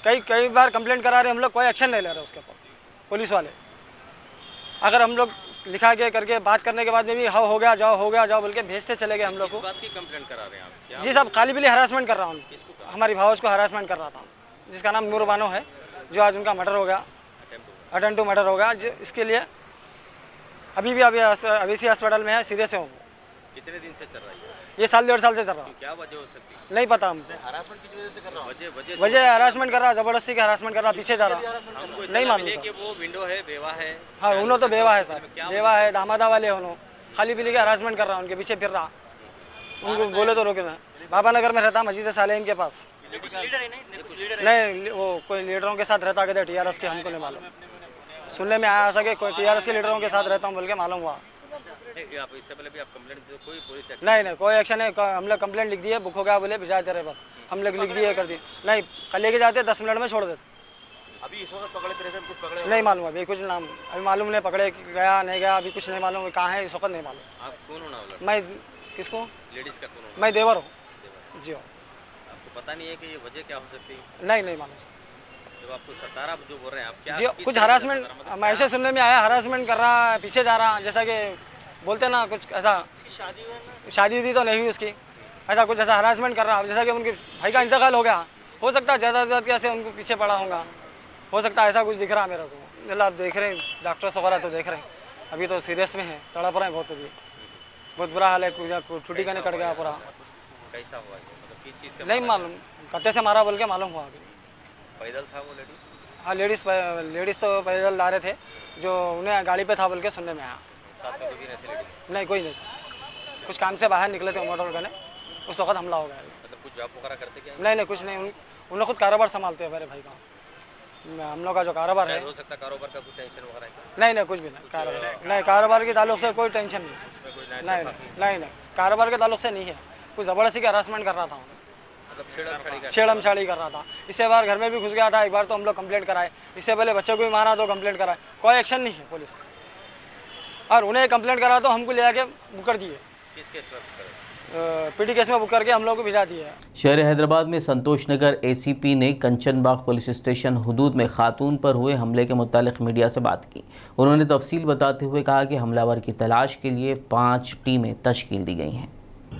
कई बार कंप्लेंट करा रहे, हम लोग कोई एक्शन नहीं ले रहे उसके ऊपर पुलिस वाले। अगर हम लोग लिखा के करके बात करने के बाद में भी हाँ हो गया जाओ बोल के भेजते चले गए हम लोग को। किस बात की कंप्लेंट करा रहे हैं आप? जी साहब, खाली बिली हरासमेंट कर रहा हूँ, हमारी भावज को हरासमेंट कर रहा था, जिसका नाम नूर बानो है, जो आज उनका मर्डर हो गया, अटेम्प्ट टू मर्डर हो गया। इसके लिए अभी अवेसी हॉस्पिटल में है, सीरियस है वो। कितने दिन से चल रहा है ये 1.5 साल से चल रहा है। क्या वजह हो सकती है? नहीं पता हमको। हरासमेंट किस वजह से कर रहा है? वजह हरासमेंट कर रहा, जबरदस्ती के हरासमेंट कर रहा, पीछे जा रहा, नहीं मालूम कि वो विंडो है, बेवा है। हाँ, उन्होंने तो बेवा है सर, बेवा है, दामादा वाले उन्होंने खाली पीली के हरासमेंट कर रहा, उनके पीछे फिर रहा, उनको बोले तो रोके ना। बाबानगर में रहता, मस्जिद सालेम के पास। नहीं, वो कोई लीडरों के साथ रहता, कहते TRS के, हमको नहीं मालूम, सुनने में आया सके कोई TRS के लीडरों के साथ रहता हूँ बोल के मालूम हुआ। आप इससे पहले भी आप कंप्लेंट दी, कोई पुलिस एक्शन? नहीं, कोई एक्शन नहीं। हम लोग कंप्लेंट लिख दिए, बुक हो गया बोले भिजा दे रहे, बस हम लोग लिख दिए कर दिए। नहीं, कल लेके जाते 10 मिनट में छोड़ देते। अभी इस वक्त पकड़े थे, कुछ पकड़े नहीं मालूम, अभी कुछ नाम अभी मालूम नहीं, पकड़े गया नहीं गया अभी कुछ नहीं मालूम, कहाँ है इस वक्त नहीं मालूम। आप कौन होना? मैं किसको? लेडीज का कौन? मैं देवर हूँ जी। आपको पता नहीं है कि ये वजह क्या हो सकती है? नहीं मालूम सर। जब आपको सतारा जो बोल रहे हैं आप, क्या जी कुछ हरासमेंट, मैं ऐसे सुनने में आया, हरासमेंट कर रहा, पीछे जा रहा, जैसा कि बोलते ना कुछ ऐसा। शादी हुई तो नहीं हुई उसकी, ऐसा कुछ ऐसा हरासमेंट कर रहा, जैसा कि उनके भाई का इंतकाल हो गया, हो सकता है ज़्यादा कैसे उनको पीछे पड़ा होगा, हो सकता है ऐसा कुछ दिख रहा मेरे को। मतलब आप देख रहे हैं, डॉक्टर्स वगैरह तो देख रहे हैं, अभी तो सीरियस में है, तड़प रहे हैं बहुत, अभी बहुत बुरा हाल है, टूटी का कट गया पूरा। कैसा हुआ? मतलब किस चीज़ से? नहीं मालूम, कत्ते से मारा बोल के मालूम हुआ अभी। पैदल था वो लेडी? हाँ, लेडीज़ तो पैदल ला रहे थे, जो उन्हें गाड़ी पे था बोल के सुनने में आया। साथ में कोई भी नहीं थे लेडी? नहीं, कोई नहीं था, कुछ काम से बाहर निकले थे मोटर करने, उस वक्त हमला हो गया। मतलब कुछ जॉब वगैरह करते क्या? नहीं, कुछ नहीं, उन्हें खुद कारोबार संभालते हैं मेरे भाई का, हम लोग का जो कारोबार है। हो सकता कारोबार का कुछ टेंशन वगैरह है? नहीं, कुछ भी नहीं, कारोबार के ताल्लुक से कोई टेंशन नहीं, नहीं, कारोबार के ताल्लुक से नहीं है, कुछ ज़बरदस्ती का हरासमेंट कर रहा था, छेड़म-छाड़ी कर रहा था। इससे बार घर में भी घुस गया था, एक बार तो हम लोग कंप्लेंट कराए, इससे पहले बच्चों को भी मारा तो कंप्लेंट कराए, कोई एक्शन नहीं है पुलिस का। और उन्हें कंप्लेंट करा तो हमको ले आके बुक कर दिए। किस केस पर? पीडी केस में बुक करके हम लोग को भिजा दिया है। शहर हैदराबाद में संतोष नगर एसीपी ने कंचनबाग पुलिस स्टेशन हुदूद में खातून पर हुए हमले के मुतालिक मीडिया से बात की। उन्होंने तफसील बताते हुए कहा कि हमलावर की तलाश के लिए 5 टीमें तश्कील दी गई हैं।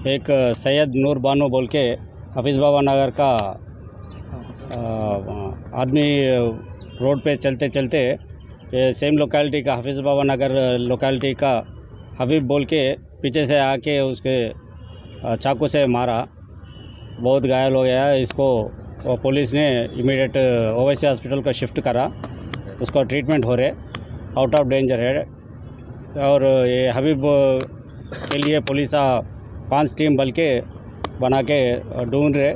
एक सैयद नूर बानो बोल के हफीज़ बाबा नगर का आदमी रोड पे चलते चलते सेम लोकेलिटी का हफीज़ बाबा नगर लोकेलिटी का हबीब बोल के पीछे से आके उसके चाकू से मारा, बहुत घायल हो गया। इसको पुलिस ने इमीडिएट ओवैसी हॉस्पिटल का शिफ्ट करा, उसका ट्रीटमेंट हो रहे, आउट ऑफ डेंजर है। और ये हबीब के लिए पुलिस 5 टीम बल के बना के ढूंढ रहे,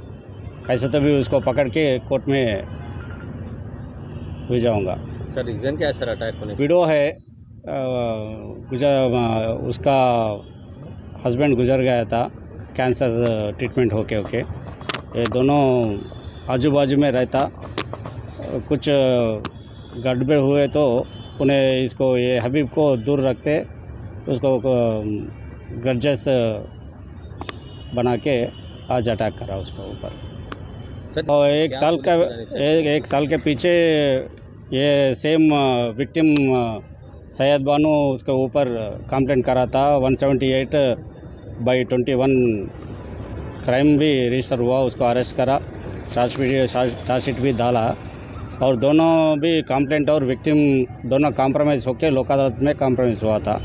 कैसे तो भी उसको पकड़ के कोर्ट में भेजाऊँगा। सर रीज़न क्या है सर अटैक होने? विडो है, उसका हस्बैंड गुजर गया था कैंसर ट्रीटमेंट होके ये दोनों आजू बाजू में रहता, कुछ गड़बड़ हुए तो उन्हें इसको ये हबीब को दूर रखते, उसको ग्रजेस बना के आज अटैक करा उसके ऊपर। और एक साल के पीछे ये सेम विक्टिम सैयद बानो उसके ऊपर कंप्लेंट करा था। 178/21 क्राइम भी रजिस्टर हुआ, उसको अरेस्ट करा, चार्जशीट भी डाला। और दोनों भी कंप्लेंट और विक्टिम दोनों कॉम्प्रोमाइज़ होकर लोक अदालत में कॉम्प्रोमाइज़ हुआ था।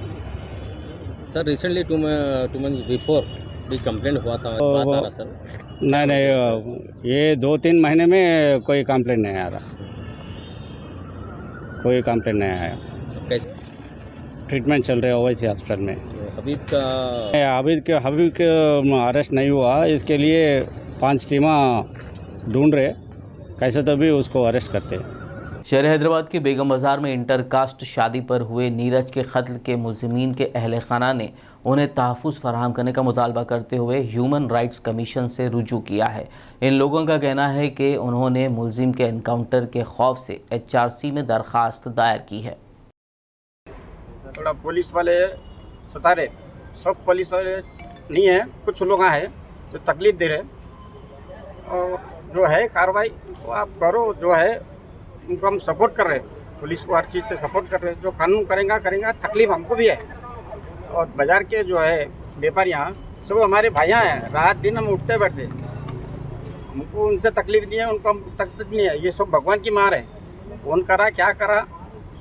सर रिसेंटली 2 months बिफोर भी कंप्लेंट हुआ था, बात आ रहा सर? नहीं, ये 2-3 महीने में कोई कंप्लेंट नहीं आया था, कोई कंप्लेंट नहीं आया। कैसे ट्रीटमेंट चल रहा है ओवैसी हॉस्पिटल में। हबीब का हबीब के अरेस्ट नहीं हुआ, इसके लिए 5 टीमें ढूंढ रहे, कैसे तो भी उसको अरेस्ट करते हैं। शहर हैदराबाद के बेगम बाज़ार में इंटरकास्ट शादी पर हुए नीरज के कत्ल के मुलजिमीन के अहल खाना ने उन्हें तहफ़्फ़ुज़ फराहम करने का मुतालबा करते हुए ह्यूमन राइट्स कमीशन से रुजू किया है। इन लोगों का कहना है कि उन्होंने मुलजिम के एनकाउंटर के खौफ से HRC में दरख्वास्त दायर की है। थोड़ा पुलिस वाले सता रहे, सब पुलिस वाले नहीं है, कुछ लोग हैं जो तकलीफ दे रहे, और जो है कार्रवाई वो आप करो, जो है उनको हम सपोर्ट कर रहे हैं, पुलिस को हर चीज़ से सपोर्ट कर रहे हैं, जो कानून करेंगे। तकलीफ हमको भी है, और बाज़ार के जो है व्यापारियाँ सब हमारे भाइयाँ हैं, रात दिन हम उठते बैठते, हमको उनसे तकलीफ नहीं है, उनको तकलीफ नहीं है। ये सब भगवान की मार है, कौन करा क्या करा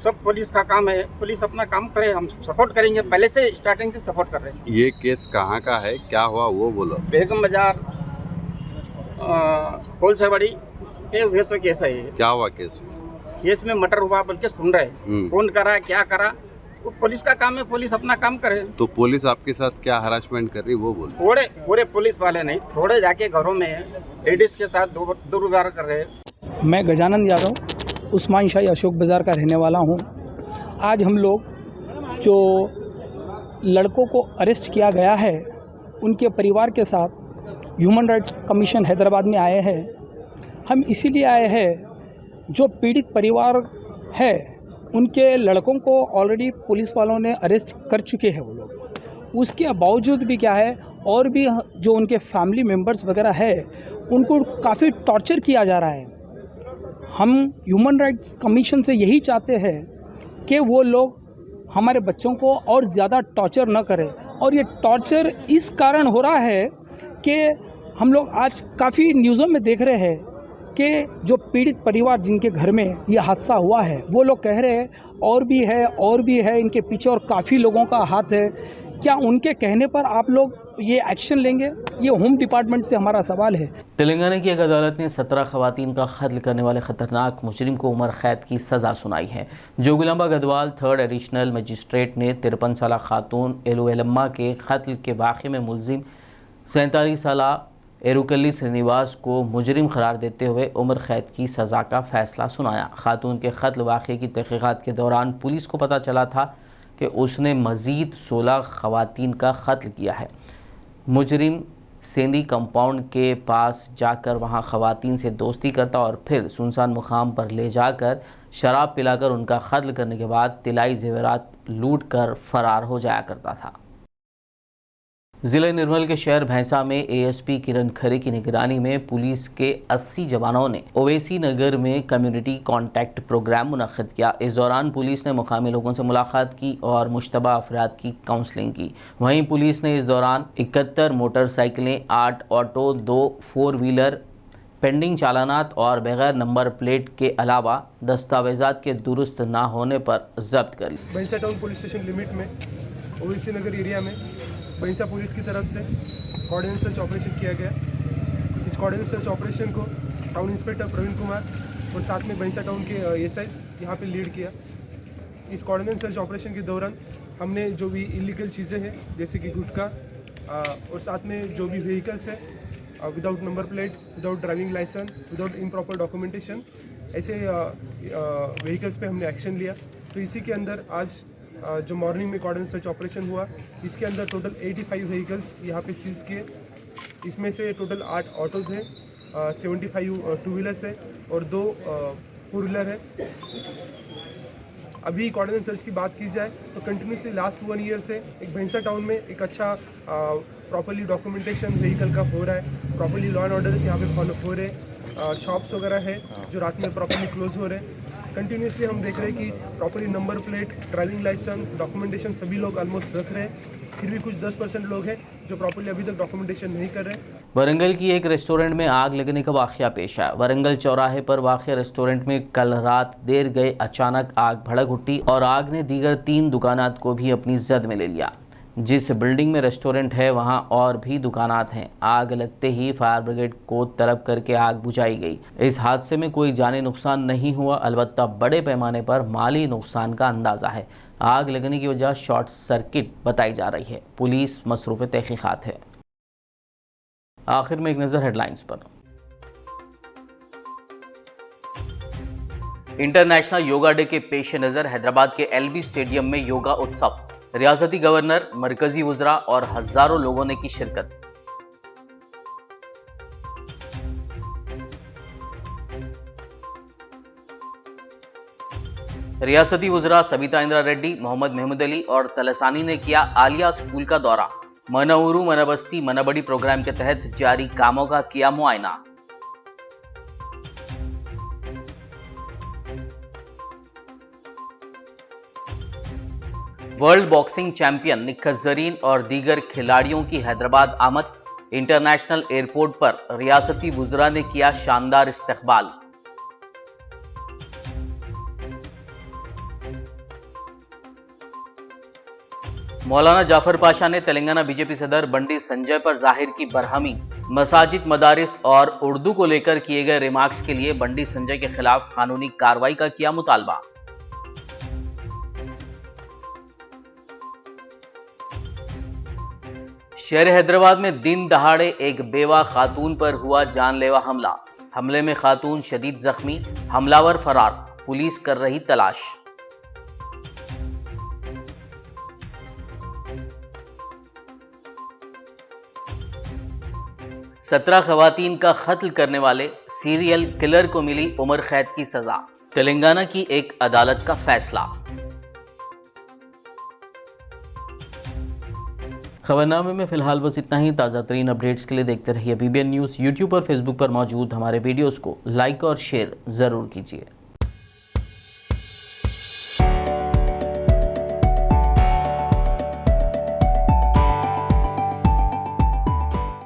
सब पुलिस का काम है, पुलिस अपना काम करे, हम सपोर्ट करेंगे, पहले से स्टार्टिंग से सपोर्ट कर रहे हैं। ये केस कहाँ का है, क्या हुआ वो बोलो। बेगम बाजार कोल से बड़ी केस है। क्या हुआ केस? केस में मर्डर हुआ बोल के सुन रहे, कौन करा क्या करा, वो पुलिस का काम है, पुलिस अपना काम करे। तो पुलिस आपके साथ क्या हरासमेंट कर रही वो बोलो। थोड़े पूरे पुलिस वाले नहीं, थोड़े जाके घरों में लेडीज के साथ दुर्व्यवहार कर रहे। मैं गजानंद यादव उस्मान शाही अशोक बाज़ार का रहने वाला हूं। आज हम लोग जो लड़कों को अरेस्ट किया गया है उनके परिवार के साथ ह्यूमन राइट्स कमीशन हैदराबाद में आए हैं। हम इसीलिए आए हैं, जो पीड़ित परिवार है उनके लड़कों को ऑलरेडी पुलिस वालों ने अरेस्ट कर चुके हैं वो लोग, उसके बावजूद भी क्या है, और भी जो उनके फैमिली मेम्बर्स वगैरह है उनको काफ़ी टॉर्चर किया जा रहा है। हम ह्यूमन राइट्स कमीशन से यही चाहते हैं कि वो लोग हमारे बच्चों को और ज़्यादा टॉर्चर न करें, और ये टॉर्चर इस कारण हो रहा है कि हम लोग आज काफ़ी न्यूज़ों में देख रहे हैं कि जो पीड़ित परिवार जिनके घर में ये हादसा हुआ है वो लोग कह रहे हैं और भी है इनके पीछे और काफ़ी लोगों का हाथ है। क्या उनके कहने पर आप लोग ये एक्शन लेंगे? ये होम डिपार्टमेंट से हमारा सवाल है। तेलंगाना की एक अदालत ने 17 खवातीन का कत्ल करने वाले खतरनाक मुजरिम को उम्र कैद की सज़ा सुनाई है। Jogulamba Garhwal 3rd additional magistrate ने 53 साला खातून एलुएलम्मा के कत्ल के वाक़े में मुलजिम 47 साला एरुकल्ली श्रीनिवास को मुजरिम करार देते हुए उम्र कैद की सज़ा का फ़ैसला सुनाया। खातून के कत्ल वाक़े की तहक़ीक़ात के दौरान पुलिस को पता चला था कि उसने मज़ीद 16 खवातीन का कत्ल किया है। मुजरिम सेंदी कंपाउंड के पास जाकर वहां खवातीन से दोस्ती करता और फिर सुनसान मुकाम पर ले जाकर शराब पिलाकर उनका कत्ल करने के बाद तिलाई ज़ेवरात लूट कर फ़रार हो जाया करता था। जिले निर्मल के शहर भैंसा में एएसपी किरण खरे की निगरानी में पुलिस के 80 जवानों ने ओवैसी नगर में कम्युनिटी कॉन्टैक्ट प्रोग्राम मुनक्किद किया। इस दौरान पुलिस ने मुकामी लोगों से मुलाकात की और मुश्तबा अफराद की काउंसलिंग की। वहीं पुलिस ने इस दौरान 71 मोटरसाइकिलें, 8 ऑटो, 2 4 व्हीलर, पेंडिंग चालानात और बगैर नंबर प्लेट के अलावा दस्तावेजात के दुरुस्त ना होने पर जब्त कर ली। भैंसा टाउन पुलिस स्टेशन लिमिट में ओवैसी नगर एरिया में भैंसा पुलिस की तरफ से कोऑर्डिनेट सर्च ऑपरेशन किया गया। इस कोऑर्डिनेट सर्च ऑपरेशन को टाउन इंस्पेक्टर प्रवीण कुमार और साथ में भैंसा टाउन के एएसआई यहाँ पे लीड किया। इस कोऑर्डिनेट सर्च ऑपरेशन के दौरान हमने जो भी इलीगल चीज़ें हैं जैसे कि गुटखा और साथ में जो भी व्हीकल्स है without number plate, without driving licence, without improper documentation, ऐसे व्हीकल्स पे हमने एक्शन लिया। तो इसी के अंदर आज जो मॉर्निंग में कोऑर्डिनेट सर्च ऑपरेशन हुआ, इसके अंदर टोटल 85 व्हीकल्स यहाँ पे सीज किए। इसमें से टोटल 8 ऑटोज़ हैं, 75 टू व्हीलर्स है और 2 4 व्हीलर है। अभी कोऑर्डिनेट सर्च की बात की जाए तो कंटिन्यूसली लास्ट 1 ईयर से एक भैंसा टाउन में एक अच्छा प्रॉपर्ली डॉक्यूमेंटेशन व्हीकल का हो रहा है, प्रॉपर्ली लॉ एंड ऑर्डर्स यहाँ पे फॉलो हो रहे हैं, शॉप्स वगैरह है जो रात में प्रॉपर्ली क्लोज हो रहे हैं। कंटिन्यूसली हम देख रहे हैं कि properly number plate, driving licence, documentation सभी लोग ऑलमोस्ट रख रहे हैं। फिर भी कुछ 10% लोग हैं जो प्रॉपर्ली अभी तक डॉक्यूमेंटेशन नहीं कर रहे। वरंगल की एक रेस्टोरेंट में आग लगने का वाक़या पेश आया। वरंगल चौराहे पर वाक़ रेस्टोरेंट में कल रात देर गए अचानक आग भड़क उठी और आग ने दीगर 3 दुकानात को भी अपनी जद में ले लिया। जिस बिल्डिंग में रेस्टोरेंट है वहां और भी दुकानात हैं। आग लगते ही फायर ब्रिगेड को तलब करके आग बुझाई गई। इस हादसे में कोई जानी नुकसान नहीं हुआ, अलबत्ता बड़े पैमाने पर माली नुकसान का अंदाजा है। आग लगने की वजह शॉर्ट सर्किट बताई जा रही है। पुलिस मसरूफ़ तहकीक़ात है। आखिर में एक नज़र हेडलाइंस पर। इंटरनेशनल योगा डे के पेश नज़र हैदराबाद के एलबी स्टेडियम में योगा उत्सव, रियासती गवर्नर, मरकजी वुज़रा और हजारों लोगों ने की शिरकत। रियासती वुज़रा सबिता इंद्रा रेड्डी, मोहम्मद महमूद अली और तलसानी ने किया आलिया स्कूल का दौरा। मन ऊरू मन बस्ती मन बड़ी प्रोग्राम के तहत जारी कामों का किया मुआयना। World boxing champion Nikhat Zareen और दीगर खिलाड़ियों की हैदराबाद आमद। इंटरनेशनल एयरपोर्ट पर रियासती वुज़रा ने किया शानदार इस्तकबाल। मौलाना जाफर पाशा ने तेलंगाना बीजेपी सदर बंडी संजय पर जाहिर की बरहमी। मसाजिद, मदारिस और उर्दू को लेकर किए गए रिमार्क्स के लिए बंडी संजय के खिलाफ कानूनी कार्रवाई का किया मुतालबा। शहर हैदराबाद में दिन दहाड़े एक बेवा खातून पर हुआ जानलेवा हमला। हमले में खातून शदीद जख्मी, हमलावर फरार, पुलिस कर रही तलाश। सत्रह खवातीन का कत्ल करने वाले सीरियल किलर को मिली उम्र कैद की सजा। तेलंगाना की एक अदालत का फैसला। खबरनामे में फिलहाल बस इतना ही। ताज़ा तरीन अपडेट्स के लिए देखते रहिए BBN न्यूज़। यूट्यूब और फेसबुक पर मौजूद हमारे वीडियोस को लाइक और शेयर ज़रूर कीजिए।